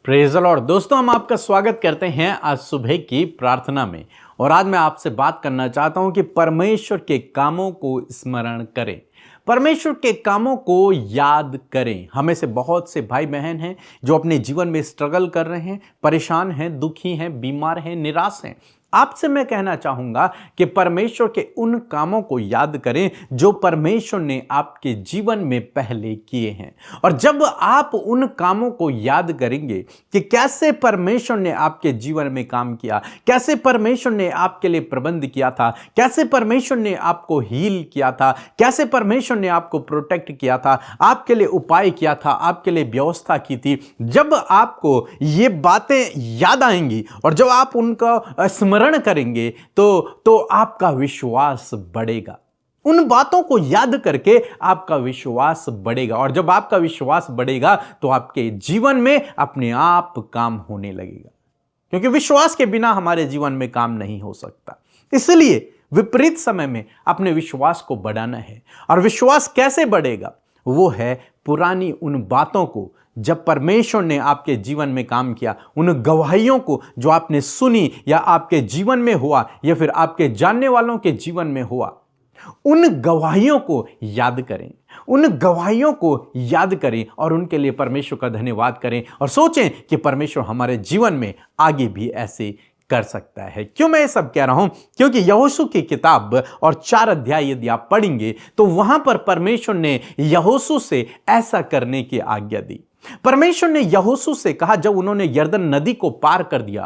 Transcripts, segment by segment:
Praise the Lord. दोस्तों, हम आपका स्वागत करते हैं आज सुबह की प्रार्थना में। और आज मैं आपसे बात करना चाहता हूं कि परमेश्वर के कामों को स्मरण करें, परमेश्वर के कामों को याद करें। हमें से बहुत से भाई बहन हैं जो अपने जीवन में स्ट्रगल कर रहे हैं, परेशान हैं, दुखी हैं, बीमार हैं, निराश हैं। आपसे मैं कहना चाहूंगा कि परमेश्वर के उन कामों को याद करें जो परमेश्वर ने आपके जीवन में पहले किए हैं। और जब आप उन कामों को याद करेंगे कि कैसे परमेश्वर ने आपके जीवन में काम किया, कैसे परमेश्वर ने आपके लिए प्रबंध किया था, कैसे परमेश्वर ने आपको हील किया था, कैसे परमेश्वर ने आपको प्रोटेक्ट किया था, आपके लिए उपाय किया था, आपके लिए व्यवस्था की थी, जब आपको ये बातें याद आएंगी और जब आप उनका स्मरण करेंगे तो आपका विश्वास बढ़ेगा। उन बातों को याद करके आपका विश्वास बढ़ेगा। और जब आपका विश्वास बढ़ेगा तो आपके जीवन में अपने आप काम होने लगेगा, क्योंकि विश्वास के बिना हमारे जीवन में काम नहीं हो सकता। इसलिए विपरीत समय में अपने विश्वास को बढ़ाना है। और विश्वास कैसे बढ़ेगा? वो है पुरानी उन बातों को जब परमेश्वर ने आपके जीवन में काम किया, उन गवाहियों को जो आपने सुनी या आपके जीवन में हुआ या फिर आपके जानने वालों के जीवन में हुआ, उन गवाहियों को याद करें, उन गवाहियों को याद करें और उनके लिए परमेश्वर का धन्यवाद करें और सोचें कि परमेश्वर हमारे जीवन में आगे भी ऐसे कर सकता है। क्यों मैं ये सब कह रहा हूं? क्योंकि यहोशू की किताब और 4 अध्याय यदि आप पढ़ेंगे तो वहां पर परमेश्वर ने यहोशू से ऐसा करने की आज्ञा दी। परमेश्वर ने यहोशू से कहा, जब उन्होंने यरदन नदी को पार कर दिया,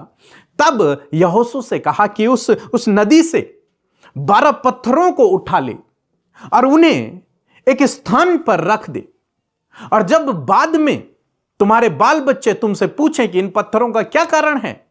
तब यहोशू से कहा कि उस नदी से 12 पत्थरों को उठा ले और उन्हें एक स्थान पर रख दे। और जब बाद में तुम्हारे बाल बच्चे तुमसे पूछें कि इन पत्थरों का क्या कारण है,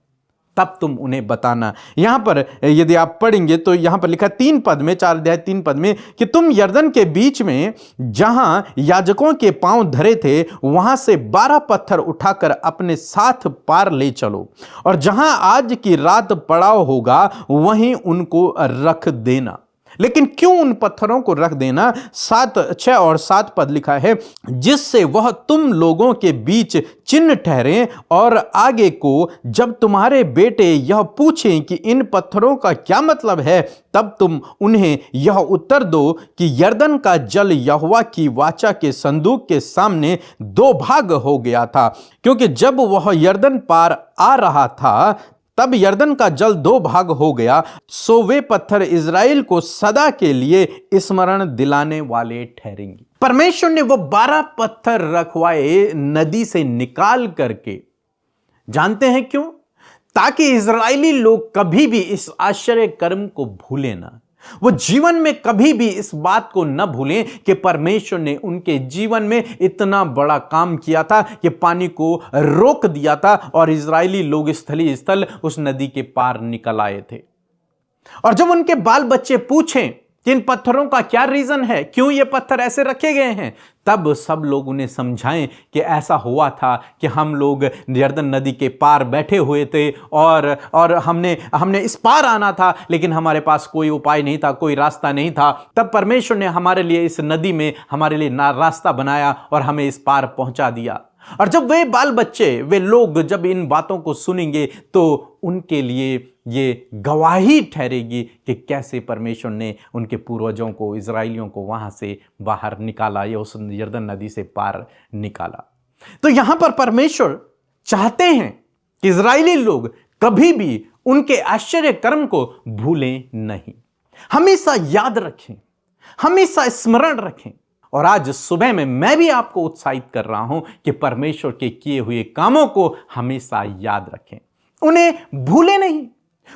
तब तुम उन्हें बताना। यहां पर यदि आप पढ़ेंगे तो यहां पर लिखा 3 पद में, 4 अध्याय 3 पद में, कि तुम यरदन के बीच में जहां याजकों के पांव धरे थे वहां से 12 पत्थर उठाकर अपने साथ पार ले चलो, और जहां आज की रात पड़ाव होगा वहीं उनको रख देना। लेकिन क्यों उन पत्थरों को रख देना? 6 और 7 पद लिखा है, जिससे वह तुम लोगों के बीच चिन्ह ठहरे, और आगे को जब तुम्हारे बेटे यह पूछें कि इन पत्थरों का क्या मतलब है, तब तुम उन्हें यह उत्तर दो कि यरदन का जल यहोवा की वाचा के संदूक के सामने 2 भाग हो गया था, क्योंकि जब वह यरदन पार आ रहा था तब यरदन का जल 2 भाग हो गया। सो वे पत्थर इज़राइल को सदा के लिए स्मरण दिलाने वाले ठहरेंगे। परमेश्वर ने वो 12 पत्थर रखवाए नदी से निकाल करके। जानते हैं क्यों? ताकि इज़राइली लोग कभी भी इस आश्चर्य कर्म को भूलें ना, वो जीवन में कभी भी इस बात को न भूलें कि परमेश्वर ने उनके जीवन में इतना बड़ा काम किया था कि पानी को रोक दिया था और इज़राइली लोग स्थली स्थल उस नदी के पार निकल आए थे। और जब उनके बाल बच्चे पूछें कि इन पत्थरों का क्या रीजन है, क्यों ये पत्थर ऐसे रखे गए हैं, तब सब लोग उन्हें समझाएं कि ऐसा हुआ था कि हम लोग यरदन नदी के पार बैठे हुए थे और हमने इस पार आना था, लेकिन हमारे पास कोई उपाय नहीं था, कोई रास्ता नहीं था। तब परमेश्वर ने हमारे लिए इस नदी में हमारे लिए रास्ता बनाया और हमें इस पार पहुंचा दिया। और जब वे बाल बच्चे, वे लोग जब इन बातों को सुनेंगे तो उनके लिए ये गवाही ठहरेगी कि कैसे परमेश्वर ने उनके पूर्वजों को, इज़राइलियों को वहां से बाहर निकाला, या उस यरदन नदी से पार निकाला। तो यहां पर परमेश्वर चाहते हैं कि इज़राइली लोग कभी भी उनके आश्चर्य कर्म को भूलें नहीं, हमेशा याद रखें, हमेशा स्मरण रखें। और आज सुबह में मैं भी आपको उत्साहित कर रहा हूं कि परमेश्वर के किए हुए कामों को हमेशा याद रखें, उन्हें भूलें नहीं,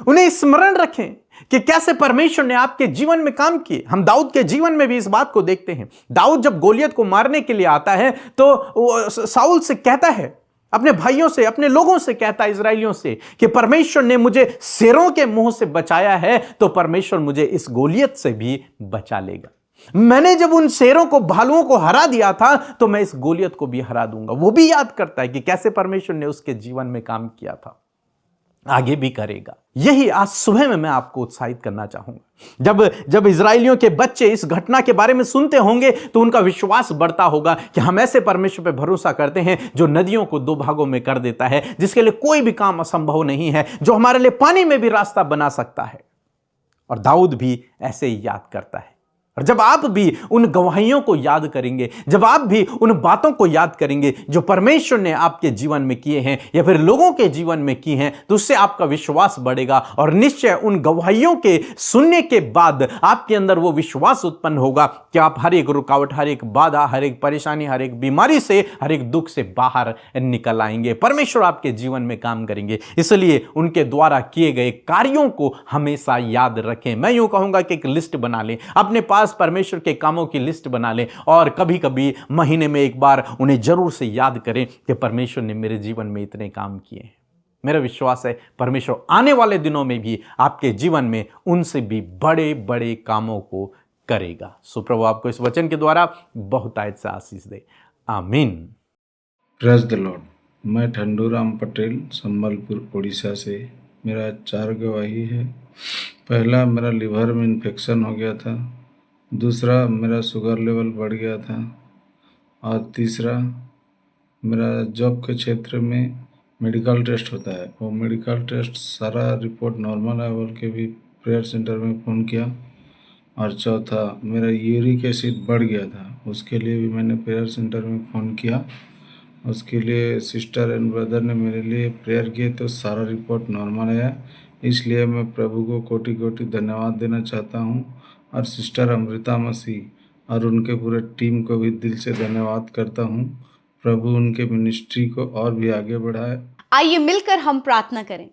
उन्हें स्मरण रखें कि कैसे परमेश्वर ने आपके जीवन में काम किए। हम दाऊद के जीवन में भी इस बात को देखते हैं। दाऊद जब गोलियत को मारने के लिए आता है तो साउल से कहता है, अपने भाइयों से, अपने लोगों से कहता है, इज़राइलियों से, कि परमेश्वर ने मुझे शेरों के मुंह से बचाया है तो परमेश्वर मुझे इस गोलियत से भी बचा लेगा। मैंने जब उन शेरों को, भालुओं को हरा दिया था तो मैं इस गोलियत को भी हरा दूंगा। वो भी याद करता है कि कैसे परमेश्वर ने उसके जीवन में काम किया था। आगे भी करेगा। यही आज सुबह में मैं आपको उत्साहित करना चाहूंगा। जब इजराइलियों के बच्चे इस घटना के बारे में सुनते होंगे तो उनका विश्वास बढ़ता होगा कि हम ऐसे परमेश्वर पर भरोसा करते हैं जो नदियों को दो भागों में कर देता है, जिसके लिए कोई भी काम असंभव नहीं है, जो हमारे लिए पानी में भी रास्ता बना सकता है। और दाऊद भी ऐसे ही याद करता है। और जब आप भी उन गवाहियों को याद करेंगे, जब आप भी उन बातों को याद करेंगे जो परमेश्वर ने आपके जीवन में किए हैं या फिर लोगों के जीवन में की हैं, तो उससे आपका विश्वास बढ़ेगा और निश्चय उन गवाहियों के सुनने के बाद आपके अंदर वो विश्वास उत्पन्न होगा कि आप हर एक रुकावट, हर एक बाधा, हर एक परेशानी, हर एक बीमारी से, हर एक दुख से बाहर निकल आएंगे। परमेश्वर आपके जीवन में काम करेंगे, इसलिए उनके द्वारा किए गए कार्यों को हमेशा याद रखें। मैं यूं कहूंगा कि एक लिस्ट बना लें, अपने पास परमेश्वर के कामों की लिस्ट बना लें और कभी कभी महीने में एक बार उन्हें जरूर से याद करें कि परमेश्वर ने मेरे जीवन में इतने काम किए हैं। मेरा विश्वास है परमेश्वर आने वाले दिनों में भी आपके जीवन में उनसे भी बड़े बड़े कामों को करेगा। सो प्रभु आपको इस वचन के द्वारा बहुतायत से आशीष दे। आमीन। Praise the Lord. मैं ठंडूराम पटेल संबलपुर उड़ीसा से। मेरा 4 गवाही है। पहला, मेरा लिवर में इन्फेक्शन हो गया था। दूसरा, मेरा शुगर लेवल बढ़ गया था। और तीसरा, मेरा जॉब के क्षेत्र में मेडिकल टेस्ट होता है, वो मेडिकल टेस्ट सारा रिपोर्ट नॉर्मल है बोल के भी प्रेयर सेंटर में फ़ोन किया। और चौथा, मेरा यूरिक एसिड बढ़ गया था, उसके लिए भी मैंने प्रेयर सेंटर में फ़ोन किया। उसके लिए सिस्टर एंड ब्रदर ने मेरे लिए प्रेयर किए तो सारा रिपोर्ट नॉर्मल है। इसलिए मैं प्रभु को कोटि कोटि धन्यवाद देना चाहता हूँ और सिस्टर अमृता मसीह और उनके पूरे टीम को भी दिल से धन्यवाद करता हूँ। प्रभु उनके मिनिस्ट्री को और भी आगे बढ़ाए। आइए मिलकर हम प्रार्थना करें।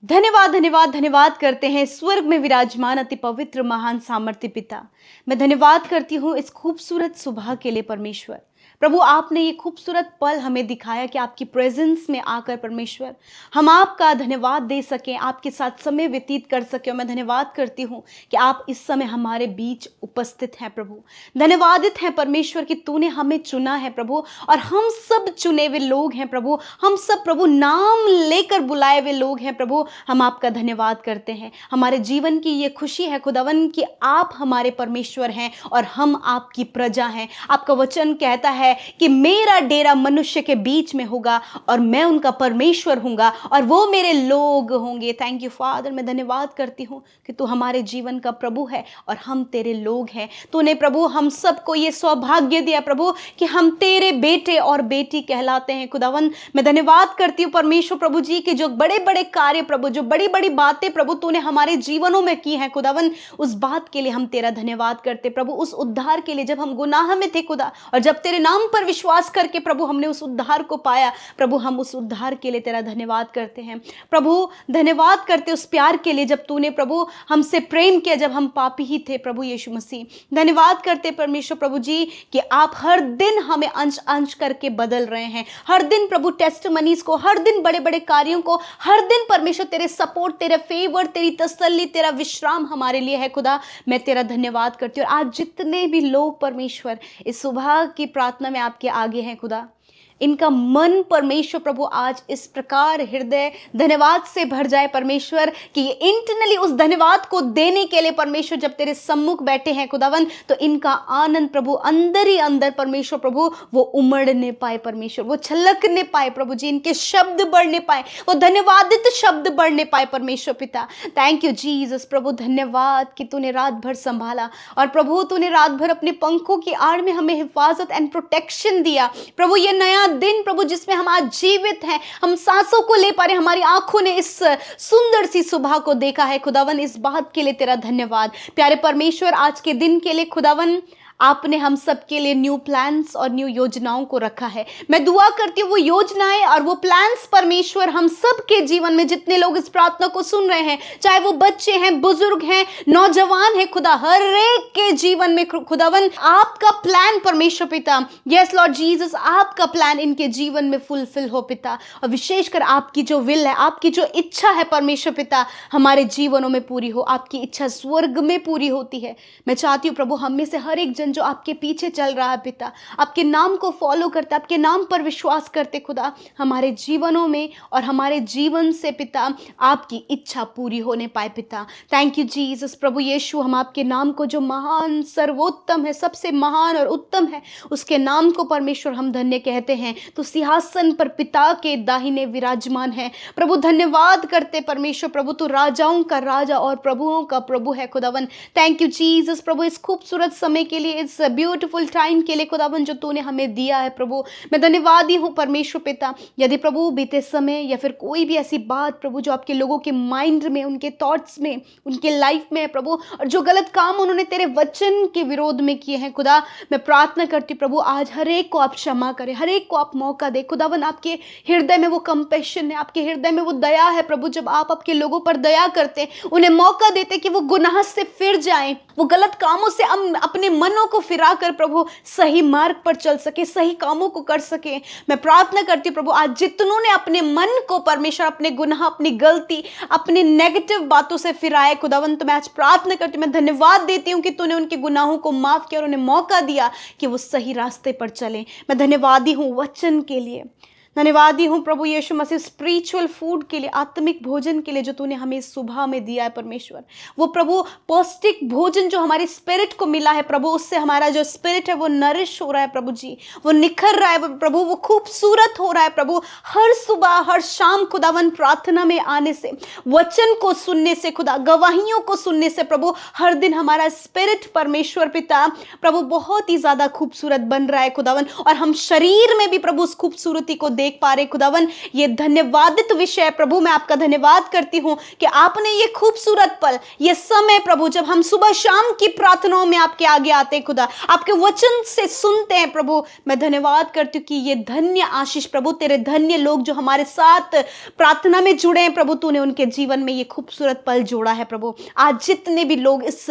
धन्यवाद धन्यवाद धन्यवाद करते हैं स्वर्ग में विराजमान अति पवित्र महान सामर्थ्य पिता। मैं धन्यवाद करती हूँ इस खूबसूरत सुबह के लिए परमेश्वर। प्रभु, आपने ये खूबसूरत पल हमें दिखाया कि आपकी प्रेजेंस में आकर परमेश्वर हम आपका धन्यवाद दे सकें, आपके साथ समय व्यतीत कर सकें। और मैं धन्यवाद करती हूँ कि आप इस समय हमारे बीच उपस्थित हैं। प्रभु, धन्यवादित हैं परमेश्वर कि तूने हमें चुना है प्रभु, और हम सब चुने हुए लोग हैं प्रभु। हम सब प्रभु नाम लेकर बुलाए हुए लोग हैं प्रभु। हम आपका धन्यवाद करते हैं। हमारे जीवन की ये खुशी है खुदावन कि आप हमारे परमेश्वर हैं और हम आपकी प्रजा हैं। आपका वचन कहता है कि मेरा डेरा मनुष्य के बीच में होगा और मैं उनका परमेश्वर हूंगा और वो मेरे लोग होंगे। Thank you father. मैं धन्यवाद करती हूँ कि तू हमारे जीवन का प्रभु है और हम तेरे लोग हैं। तूने प्रभु हम सबको ये सौभाग्य दिया प्रभु कि हम तेरे बेटे और बेटी कहलाते हैं खुदावन। मैं धन्यवाद करती हूँ परमेश्वर प्रभु जी कि जो बड़े बड़े कार्य प्रभु, जो बड़ी बड़ी बातें प्रभु तूने हमारे जीवनों में की हैं खुदावन, उस बात के लिए हम तेरा धन्यवाद करते प्रभु। उस उद्धार के लिए जब हम गुनाह में थे खुदा, और जब तेरे नाम पर विश्वास करके प्रभु हमने उस उद्धार को पाया प्रभु, हम उस उद्धार के लिए तेरा धन्यवाद करते हैं प्रभु। धन्यवाद करते उस प्यार के लिए जब तूने प्रभु हमसे प्रेम किया जब हम पापी ही थे प्रभु यीशु मसीह। धन्यवाद करते परमेश्वर प्रभु जी कि आप हर दिन हमें अंश अंश करके बदल रहे हैं। हर दिन प्रभु टेस्टमनीज को, हर दिन बड़े बड़े कार्यों को, हर दिन परमेश्वर तेरे सपोर्ट, तेरे फेवर, तेरी तसल्ली, तेरा विश्राम हमारे लिए है खुदा। मैं तेरा धन्यवाद करती हूँ। और आज जितने भी लोग परमेश्वर इस सुबह की प्रार्थना में आपके आगे हैं खुदा, इनका मन परमेश्वर प्रभु आज इस प्रकार हृदय धन्यवाद से भर जाए परमेश्वर कि ये इंटरनली उस धन्यवाद को देने के लिए परमेश्वर जब तेरे सम्मुख बैठे हैं खुदावन, तो इनका आनंद प्रभु अंदर ही अंदर परमेश्वर प्रभु वो उमड़ने पाए परमेश्वर, वो छलकने पाए प्रभु जी, इनके शब्द बढ़ने पाए, वो धन्यवादित शब्द बढ़ने पाए परमेश्वर पिता। थैंक यू जीसस प्रभु। धन्यवाद कि तूने रात भर संभाला और प्रभु तूने रात भर अपने पंखों की आड़ में हमें हिफाजत एंड प्रोटेक्शन दिया प्रभु। ये नया दिन प्रभु जिसमें हम आज जीवित हैं, हम सांसों को ले पा रहे, हमारी आंखों ने इस सुंदर सी सुबह को देखा है खुदावन, इस बात के लिए तेरा धन्यवाद। प्यारे परमेश्वर, आज के दिन के लिए खुदावन आपने हम सब के लिए न्यू प्लान्स और न्यू योजनाओं को रखा है। मैं दुआ करती हूँ वो योजनाएं और वो प्लान्स परमेश्वर हम सब के जीवन में, जितने लोग इस प्रार्थना को सुन रहे हैं, चाहे वो बच्चे हैं, बुजुर्ग हैं, नौजवान हैं खुदा, हर एक के जीवन में खुदावन आपका प्लान परमेश्वर पिता, यस लॉर्ड जीसस, आपका प्लान इनके जीवन में फुलफिल हो पिता। और विशेषकर आपकी जो विल है, आपकी जो इच्छा है परमेश्वर पिता हमारे जीवनों में पूरी हो। आपकी इच्छा स्वर्ग में पूरी होती है। मैं चाहती हूँ प्रभु हम में से हर एक जन वचन जो आपके पीछे चल रहा है पिता, आपके नाम को फॉलो करते, आपके नाम पर विश्वास करते खुदा, हमारे जीवनों में और हमारे जीवन से पिता आपकी इच्छा पूरी होने पाए पिता। Thank you Jesus. प्रभु यीशु, हम आपके नाम को जो महान, सर्वोत्तम है, सबसे महान और उत्तम है, उसके नाम को परमेश्वर हम धन्य कहते हैं। तो सिंहासन पर पिता के दाहिने विराजमान है प्रभु। धन्यवाद करते परमेश्वर प्रभु, तो राजाओं का राजा और प्रभुओं का प्रभु है खुदावन। थैंक यू जीसस प्रभु, इस खूबसूरत समय के लिए, इस ब्यूटीफुल टाइम के लिए खुदावन जो तूने हमें दिया है प्रभु। मैं धन्यवादी हूँ परमेश्वर पिता। यदि प्रभु बीते समय या फिर कोई भी ऐसी बात प्रभु जो आपके लोगों के माइंड में, उनके थॉट्स में, उनके लाइफ में है प्रभु, और जो गलत काम उन्होंने तेरे वचन के विरोध में किए हैं खुदा, मैं प्रार्थना करती प्रभु आज हर एक को आप क्षमा करें, हर एक को आप मौका दे खुदावन। आपके हृदय में वो कंपैशन है, आपके हृदय में वो दया है प्रभु। जब आप आपके लोगों पर दया करते, उन्हें मौका देते कि वो गुनाह से फिर जाएं, वो गलत कामों से अपने मनों को फिरा कर प्रभु सही मार्ग पर चल सके, सही कामों को कर सके, मैं प्रार्थना करती प्रभु आज जितनों ने अपने मन को परमेश्वर अपने गुनाह, अपनी गलती, अपने नेगेटिव बातों से फिराए खुदावन, तो मैं आज प्रार्थना करती हूँ, मैं धन्यवाद देती हूँ कि तूने उनके गुनाहों को माफ किया और उन्हें मौका दिया कि वो सही रास्ते पर चलें। मैं धन्यवादी हूँ वचन के लिए, धन्यवादी हूँ प्रभु यीशु मसीह स्पिरिचुअल फूड के लिए, आत्मिक भोजन के लिए जो तूने हमें सुबह में दिया है परमेश्वर। वो प्रभु पौष्टिक भोजन जो हमारे स्पिरिट को मिला है प्रभु, उससे हमारा जो स्पिरिट है वो नरिश हो रहा है प्रभु जी, वो निखर रहा है प्रभु, वो खूबसूरत हो रहा है प्रभु। हर सुबह हर शाम खुदावन प्रार्थना में आने से, वचन को सुनने से खुदा, गवाहियों को सुनने से प्रभु हर दिन हमारा स्पिरिट परमेश्वर पिता प्रभु बहुत ही ज़्यादा खूबसूरत बन रहा है खुदावन, और हम शरीर में भी प्रभु उस खूबसूरती को देख पा रहे खुदावन। ये धन्यवादित विषय है प्रभु, मैं आपका धन्यवाद करती हूँ कि आपने ये खूबसूरत पल, ये समय प्रभु जब हम सुबह शाम की प्रार्थनाओं में आपके आगे आते हैं खुदा, आपके वचन से सुनते हैं प्रभु, मैं धन्यवाद करती हूँ कि ये धन्य आशीष प्रभु, तेरे धन्य लोग जो हमारे साथ प्रार्थना में जुड़े हैं प्रभु, तूने उनके जीवन में ये खूबसूरत पल जोड़ा है प्रभु। आज जितने भी लोग इस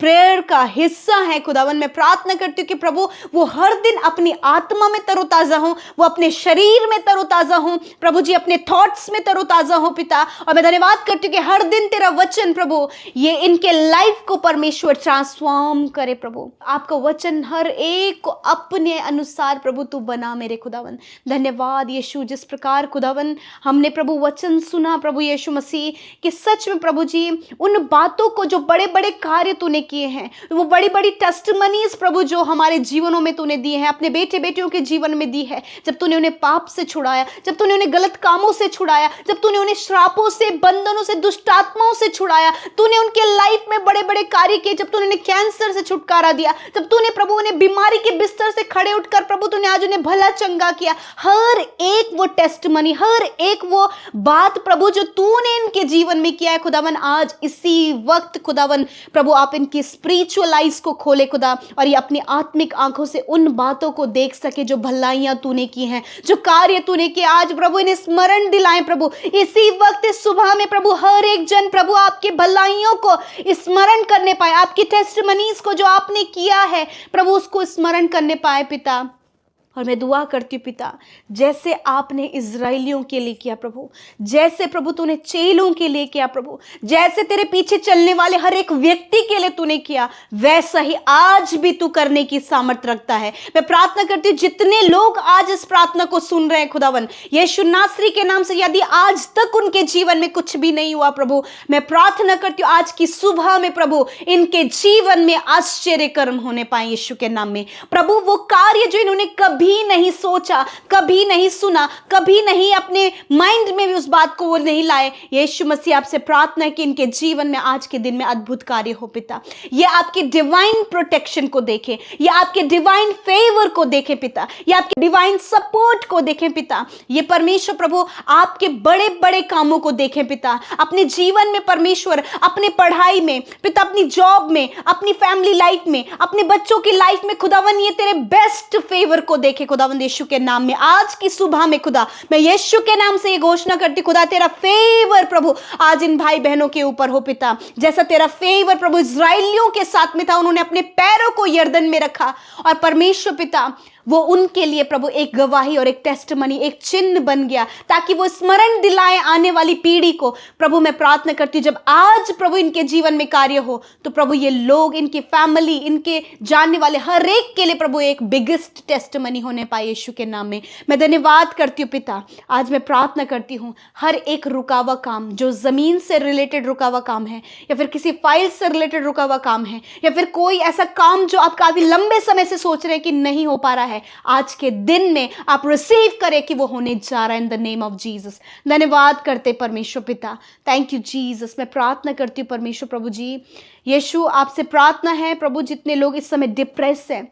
प्रेयर का हिस्सा है खुदावन, मैं प्रार्थना करती हूँ कि प्रभु वो हर दिन अपनी आत्मा में तरोताजा हो, वो अपने शरीर में तरोताजा हो प्रभु जी, अपने थॉट्स में तरोताजा हो पिता। और मैं धन्यवाद करती हूँ कि हर दिन तेरा वचन प्रभु ये इनके लाइफ को परमेश्वर ट्रांसफॉर्म करे प्रभु। आपका वचन हर एक को अपने अनुसार प्रभु तू बना मेरे खुदावन। धन्यवाद यीशु, जिस प्रकार खुदावन हमने प्रभु वचन सुना प्रभु यीशु मसीह कि सच में प्रभु जी उन बातों को जो बड़े बड़े कार्य तूने किए हैं, वो बड़ी बड़ी टेस्टिमनीज प्रभु जो हमारे जीवनों में तूने दिए हैं, अपने बेटे बेटियों के जीवन में दी है। जब तूने उन्हें पाप से छुड़ाया, जब तूने उन्हें गलत कामों से छुड़ाया, जब तूने उन्हें श्रापों से, बंधनों से, दुष्ट आत्माओं से छुड़ाया, तूने उनके लाइफ में बड़े बड़े कार्य किए, जब तूने उन्हें कैंसर से छुटकारा दिया, जब तूने प्रभु उन्हें बीमारी के बिस्तर से खड़े उठकर प्रभु तूने आज उन्हें भला चंगा किया। हर एक वो टेस्टिमनी, हर एक वो बात प्रभु जो तूने इनके जीवन में किया है खुदावन, आज इसी वक्त खुदावन प्रभु आप इनकी स्पिरिचुअल आइज को खोले खुदा, और ये अपनी आत्मिक आंखों से उन बातों को देख सके जो भलाइयां तूने की हैं, जो कार्य तूने किए। आज प्रभु इन्हें स्मरण दिलाएं प्रभु, इसी वक्त इस सुबह में प्रभु हर एक जन प्रभु आपकी भलाइयों को स्मरण करने पाए, आपकी टेस्टिमनीज को जो आपने किया है प्रभु उसको स्मरण करने पाए पिता। और मैं दुआ करती हूँ पिता, जैसे आपने इजराइलियों के लिए किया प्रभु, जैसे प्रभु तूने चेलों के लिए किया प्रभु, जैसे तेरे पीछे चलने वाले हर एक व्यक्ति के लिए तूने किया, वैसा ही आज भी तू करने की सामर्थ रखता है। मैं प्रार्थना करती हूँ जितने लोग आज इस प्रार्थना को सुन रहे हैं खुदावन, यीशु नासरी के नाम से, यदि आज तक उनके जीवन में कुछ भी नहीं हुआ प्रभु, मैं प्रार्थना करती हूँ आज की सुबह में प्रभु इनके जीवन में आश्चर्य कर्म होने पाए यीशु के नाम में प्रभु। वो कार्य जो इन्होंने कभी नहीं सोचा, कभी नहीं सुना, कभी नहीं अपने माइंड में भी उस बात को वो नहीं लाए, यीशु मसीह आपसे प्रार्थना है कि इनके जीवन में आज के दिन में अद्भुत कार्य हो पिता। ये आपकी डिवाइन प्रोटेक्शन को देखें, ये आपके डिवाइन फेवर को देखें पिता, ये आपके डिवाइन सपोर्ट को देखें पिता। ये परमेश्वर प्रभु आपके बड़े बड़े कामों को देखें पिता, अपने जीवन में परमेश्वर, अपने पढ़ाई में पिता, अपनी जॉब में, अपनी फैमिली लाइफ में, अपने बच्चों की लाइफ में खुदावन ये तेरे बेस्ट फेवर को देखे खुदावन यीशु के नाम में। आज की सुबह में खुदा मैं यीशु के नाम से ये घोषणा करती खुदा तेरा फेवर प्रभु आज इन भाई बहनों के ऊपर हो पिता, जैसा तेरा फेवर प्रभु इजराइलियों के साथ में था, उन्होंने अपने पैरों को यर्दन में रखा और परमेश्वर पिता वो उनके लिए प्रभु एक गवाही और एक टेस्टमनी, एक चिन्ह बन गया, ताकि वो स्मरण दिलाए आने वाली पीढ़ी को। प्रभु मैं प्रार्थना करती हूँ, जब आज प्रभु इनके जीवन में कार्य हो तो प्रभु ये लोग, इनकी फैमिली, इनके जानने वाले हर एक के लिए प्रभु एक बिगेस्ट टेस्टमनी होने पाए यीशु के नाम में। मैं धन्यवाद करती हूँ पिता। आज मैं प्रार्थना करती हूँ हर एक रुका हुआ काम, जो जमीन से रिलेटेड रुका हुआ काम है, या फिर किसी फाइल से रिलेटेड रुका हुआ काम है, या फिर कोई ऐसा काम जो आप काफी लंबे समय से सोच रहे हैं कि नहीं हो पा रहा है, आज के दिन में आप रिसीव करें कि वो होने जा रहा है in the name of Jesus. धन्यवाद करते परमेश्वर पिता, थैंक यू जीसस। मैं प्रार्थना करती हूँ परमेश्वर प्रभु जी, यीशु आपसे प्रार्थना है प्रभु, जितने लोग इस समय डिप्रेस हैं,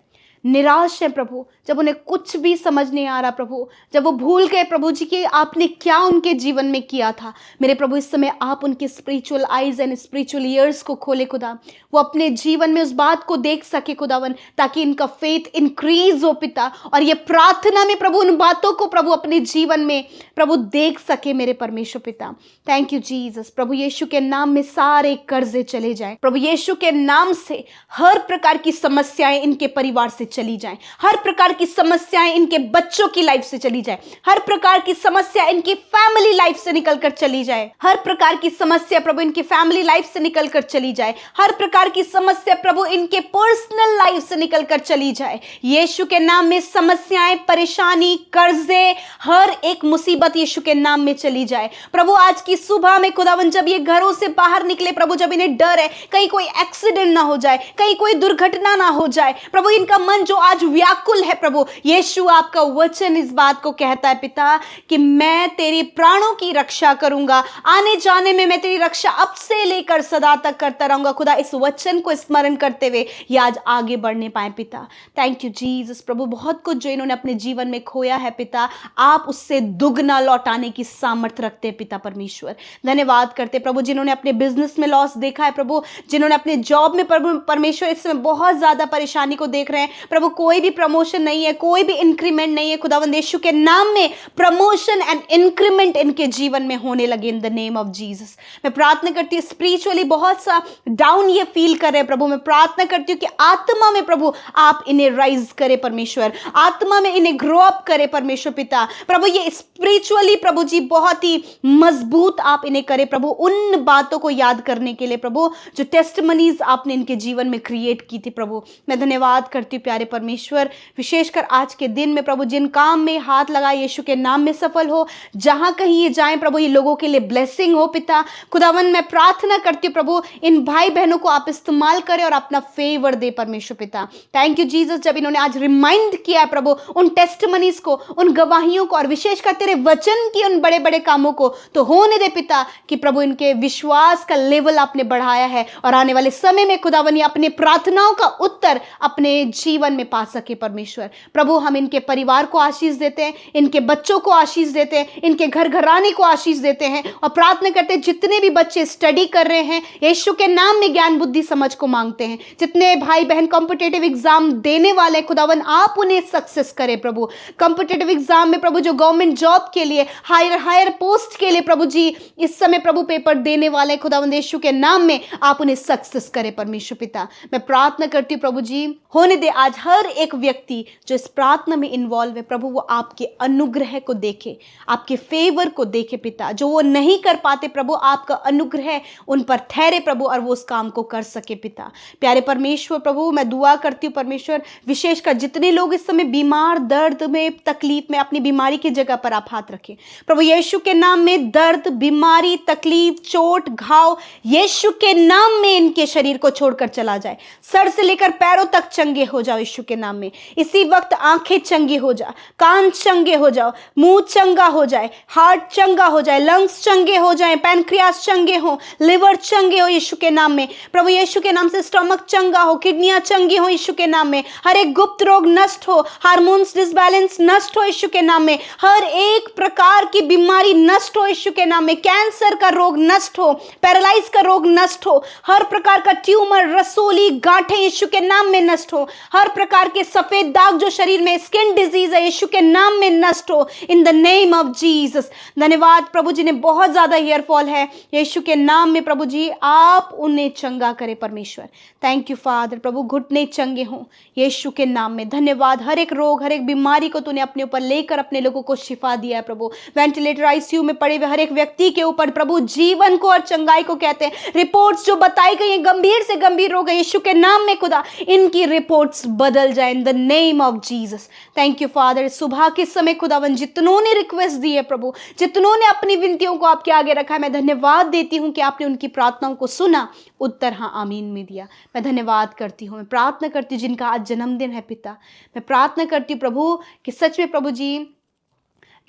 निराश है प्रभु, जब उन्हें कुछ भी समझ नहीं आ रहा प्रभु, जब वो भूल गए प्रभु जी कि आपने क्या उनके जीवन में किया था, मेरे प्रभु इस समय आप उनके spiritual eyes and spiritual years को खोले खुदा, वो अपने जीवन में उस बात को देख सके खुदावन, ताकि इनका फेथ इंक्रीज हो पिता, और ये प्रार्थना में प्रभु उन बातों को प्रभु अपने जीवन में प्रभु देख सके मेरे परमेश्वर पिता। Thank you Jesus. प्रभु यीशु के नाम में सारे कर्जे चले जाएं, प्रभु यीशु के नाम से हर प्रकार की समस्याएं इनके परिवार से चली जाएं, हर प्रकार की समस्याएं इनके बच्चों की लाइफ से चली जाए, हर प्रकार की समस्या इनकी फैमिली लाइफ से निकलकर चली जाए, हर प्रकार की समस्या प्रभु इनकी फैमिली लाइफ से निकलकर चली जाए, हर प्रकार की समस्या प्रभु इनके पर्सनल लाइफ से निकलकर चली जाए। यीशु के नाम में समस्याएं, परेशानी, कर्जे, हर एक मुसीबत यीशु के नाम में चली जाए। प्रभु आज की सुबह में खुदावन जब ये घरों से बाहर निकले प्रभु, जब इन्हें डर है कहीं कोई एक्सीडेंट ना हो जाए, कहीं कोई दुर्घटना ना हो जाए प्रभु, इनका मन जो आज व्याकुल है प्रभु, यीशु आपका वचन इस बात को कहता है पिता कि मैं तेरी प्राणों की रक्षा करूंगा, आने जाने में मैं तेरी रक्षा अब से लेकर सदा तक करता रहूंगा। खुदा इस वचन को स्मरण करते हुए ये आज आगे बढ़ने पाए पिता। Thank you Jesus. प्रभु बहुत कुछ जो इन्होंने अपने जीवन में खोया है पिता, आप उससे दुगना लौटाने की सामर्थ्य रखते हैं पिता परमेश्वर। धन्यवाद करते प्रभु, जिन्होंने अपने बिजनेस में लॉस देखा है प्रभु, जिन्होंने अपने जॉब में प्रभु परमेश्वर इस समय बहुत ज्यादा परेशानी को देख रहे हैं प्रभु, कोई भी प्रमोशन नहीं है, कोई भी इंक्रीमेंट नहीं है, खुदावंद यीशु के नाम में प्रमोशन एंड इंक्रीमेंट इनके जीवन में होने लगे in the name of Jesus. मैं प्रार्थना करती हूँ, स्पिरिचुअली बहुत सा डाउन ये फील कर रहे हैं प्रभु, मैं प्रार्थना करती हूँ कि आत्मा में प्रभु आप इन्हें राइज करे परमेश्वर, आत्मा में इन्हें ग्रो अप करे परमेश्वर पिता। प्रभु ये स्पिरिचुअली प्रभु जी बहुत ही मजबूत आप इन्हें करे प्रभु, उन बातों को याद करने के लिए प्रभु जो टेस्टमनीज आपने इनके जीवन में क्रिएट की थी प्रभु। मैं धन्यवाद करती हूँ प्यारे परमेश्वर, विशेषकर आज के दिन में प्रभु जिन काम में हाथ लगाए यीशु के नाम में सफल हो, जहां कहीं ये जाएं प्रभु ये लोगों के लिए ब्लेसिंग हो पिता। खुदावन मैं प्रार्थना करती हूँ प्रभु इन भाई बहनों को आप इस्तेमाल करें और अपना फेवर दे परमेश्वर पिता। थैंक यू जीसस, जब इन्होंने आज रिमाइंड किया है प्रभु उन टेस्टमनीज को, उन गवाहियों को, और विशेषकर तेरे वचन की उन बड़े बड़े कामों को, तो होने दे पिता कि प्रभु इनके विश्वास का लेवल आपने बढ़ाया है, और आने वाले समय में खुदावन ये अपने प्रार्थनाओं का उत्तर अपने जीवन में पा सके परमेश्वर। प्रभु हम इनके परिवार को आशीष देते हैं, इनके बच्चों को आशीष देते हैं, इनके घर घराने को आशीष देते हैं, और प्रार्थना करते हैं जितने भी बच्चे स्टडी कर रहे हैं यीशु के नाम में ज्ञान बुद्धि समझ को मांगते हैं, जितने भाई बहन कॉम्पिटिटिव एग्जाम देने वाले खुदावन आप उन्हें सक्सेस करें प्रभु। कॉम्पिटिटिव एग्जाम में प्रभु जो गवर्नमेंट जॉब के लिए, हायर पोस्ट के लिए प्रभु जी इस समय प्रभु पेपर देने वाले खुदावन यीशु के नाम में आप उन्हें सक्सेस करें परमेश्वर पिता। मैं प्रार्थना करती हूँ प्रभु जी होने दे आज हर एक व्यक्ति जो इस प्रार्थना में इन्वॉल्व है प्रभु वो आपके अनुग्रह को देखे, आपके फेवर को देखे पिता, जो वो नहीं कर पाते प्रभु आपका अनुग्रह उन पर ठहरे प्रभु और वो उस काम को कर सके पिता। प्यारे परमेश्वर प्रभु मैं दुआ करती हूँ परमेश्वर, विशेषकर जितने लोग इस समय बीमार, दर्द में, तकलीफ में, अपनी बीमारी की जगह पर आप हाथ रखें प्रभु यीशु के नाम में। दर्द, बीमारी, तकलीफ, चोट, घाव यीशु के नाम में इनके शरीर को छोड़कर चला जाए, सर से लेकर पैरों तक चंगे हो जाओ यीशु के नाम में। इसी वक्त आंखें चंगी हो जाओ, कान चंगे हो जाओ, मुंह चंगा हो जाए, हार्ट चंगा हो जाए, लंग्स चंगे हो जाए, पैनक्रियास चंगे हो, लिवर चंगे हो यीशु के नाम में प्रभु यीशु के नाम से। स्टमक चंगा हो, किडनियां चंगी हो यीशु के नाम में। हर एक गुप्त रोग नष्ट हो, हार्मोन्स डिसबैलेंस नष्ट हो यीशु के नाम में। हर एक प्रकार की बीमारी नष्ट हो यीशु के नाम में। कैंसर का रोग नष्ट हो, पैरालाइज का रोग नष्ट हो, हर प्रकार का ट्यूमर, रसोली, गांठें यीशु के नाम में नष्ट हो, हर हर प्रकार के सफेद दाग जो शरीर में, स्किन डिजीज है, यीशु के नाम में नष्ट हो in the name of Jesus. धन्यवाद प्रभु, जिन्हें बहुत ज्यादा हेयर फॉल है, यीशु के नाम में प्रभु जी आप उन्हें चंगा करें परमेश्वर। Thank you father. प्रभु घुटने चंगे हों यीशु के नाम में। धन्यवाद, हर एक रोग, हर एक बीमारी को तूने अपने ऊपर लेकर अपने लोगों को शिफा दिया है प्रभु। वेंटिलेटर आईसीयू में पड़े हुए हर एक व्यक्ति के ऊपर प्रभु जीवन को और चंगाई को कहते हैं। रिपोर्ट्स जो बताई गई हैं गंभीर से गंभीर रोग है, यीशु के नाम में खुदा इनकी रिपोर्ट्स बदल जाए in the name of Jesus. Thank you father. सुबह के समय खुदावन जितनों ने रिक्वेस्ट दी है प्रभु, जितनों ने अपनी विनतियों को आपके आगे रखा है, मैं धन्यवाद देती हूं कि आपने उनकी प्रार्थनाओं को सुना, उत्तर हाँ आमीन में दिया। मैं धन्यवाद करती हूँ। मैं प्रार्थना करती हूँ जिनका आज जन्मदिन है पिता, मैं प्रार्थना करती हूँ प्रभु कि सच में प्रभु जी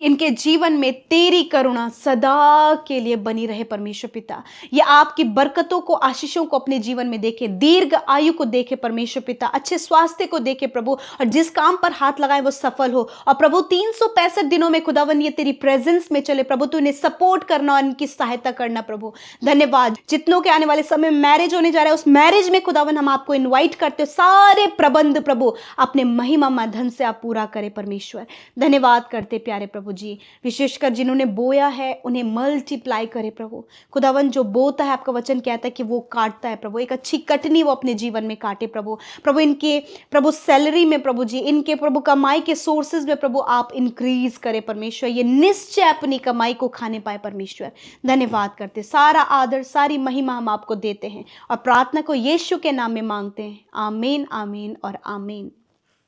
इनके जीवन में तेरी करुणा सदा के लिए बनी रहे परमेश्वर पिता। ये आपकी बरकतों को, आशीषों को अपने जीवन में देखे, दीर्घ आयु को देखे परमेश्वर पिता, अच्छे स्वास्थ्य को देखे प्रभु, और जिस काम पर हाथ लगाए वो सफल हो। और प्रभु 365 दिनों में खुदावन ये तेरी प्रेजेंस में चले प्रभु, तू इन्हें सपोर्ट करना और इनकी सहायता करना प्रभु। धन्यवाद। जितनों के आने वाले समय में मैरिज होने जा रहा है, उस मैरिज में खुदावन हम आपको इन्वाइट करते हो, सारे प्रबंध प्रभु अपने महिमा धन से आप पूरा करें परमेश्वर। धन्यवाद करते प्यारे प्रभु जी, विशेषकर जिन्होंने बोया है उन्हें मल्टीप्लाई करे प्रभु। खुदावन जो बोता है, आपका वचन कहता है कि वो काटता है प्रभु, एक अच्छी कटनी वो अपने जीवन में काटे प्रभु। प्रभु इनके प्रभु सैलरी में प्रभु जी, इनके प्रभु कमाई के सोर्सेज में प्रभु आप इंक्रीज करें परमेश्वर, ये निश्चय अपनी कमाई को खाने पाए परमेश्वर। धन्यवाद करते, सारा आदर सारी महिमा हम आपको देते हैं और प्रार्थना को यीशु के नाम में मांगते हैं। आमीन आमीन और आमीन।